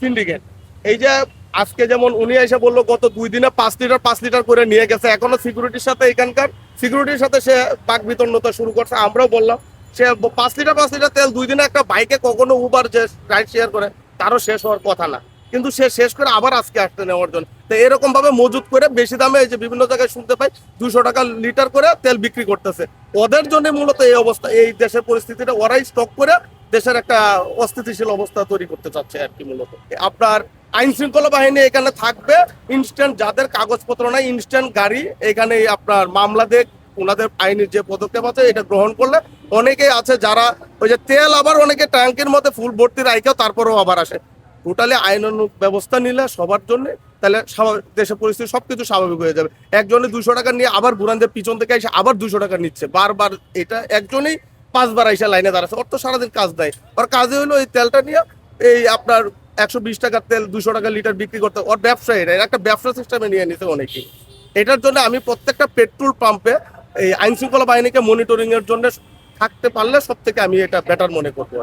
Syndicate. এই যে আজকে যেমন উনি এসে বললো গত 2 দিনে 5 লিটার করে নিয়ে গেছে, এখনো সিকিউরিটির সাথে এখানকার সিকিউরিটির সাথে সে বাক বিতন্নতা শুরু করছে। আমরাও বললাম সে 5 লিটার তেল 2 দিনে একটা বাইকে কখনো উবার যে রাইড শেয়ার করে তারও শেষ হওয়ার কথা না, কিন্তু সে শেষ করে আবার আজকে আসতে নেওয়ার জন্য। তো এরকম ভাবে মজুত করে বেশি দামে এই যে বিভিন্ন জায়গায় শুনতে পাই 200 টাকা লিটার করে তেল বিক্রি করতেছে। ওদের জন্য মূলত এই অবস্থা, এই দেশের পরিস্থিতিটা ওরাই স্টক করে দেশের একটা অস্থিতিশীল অবস্থা তৈরি করতে চাচ্ছে আর কি। মূলত আপনার আইন শৃঙ্খলা বাহিনী এখানে থাকবে, ইনস্ট্যান্ট যাদের কাগজপত্র নাই ইনস্ট্যান্ট গাড়ি এখানে আপনার মামলা দেখ, ওনাদের আইনের যে পদক্ষেপ আছে এটা গ্রহণ করলে অনেকেই আছে যারা ওই যে তেল আবার অনেকে ট্যাঙ্কের মধ্যে ফুল ভর্তি রাখেও তারপরেও আবার আসে। টোটালি আইনানুগ ব্যবস্থা নিলে সবার জন্য তাহলে দেশের পরিস্থিতি সবকিছু স্বাভাবিক হয়ে যাবে। একজনে 200 টাকা নিয়ে আবার বুরানদের পিছন থেকে এসে আবার 200 টাকা নিচ্ছে বারবার, এটা একজনেই 5 বার আইসা লাইনে দাঁড়াচ্ছে। ওর তো সারাদিন কাজ দেয়, ওর কাজে হলো এই তেলটা নিয়ে এই আপনার 120 টাকার তেল 200 টাকা লিটার বিক্রি করতে। ওর ব্যবসা এটা একটা ব্যবসা সিস্টেমে নিয়ে নিতে অনেকেই। এটার জন্য আমি প্রত্যেকটা পেট্রোল পাম্পে এই আইন শৃঙ্খলা বাহিনীকে মনিটরিং এর জন্য থাকতে পারলে সব থেকে আমি এটা বেটার মনে করবো।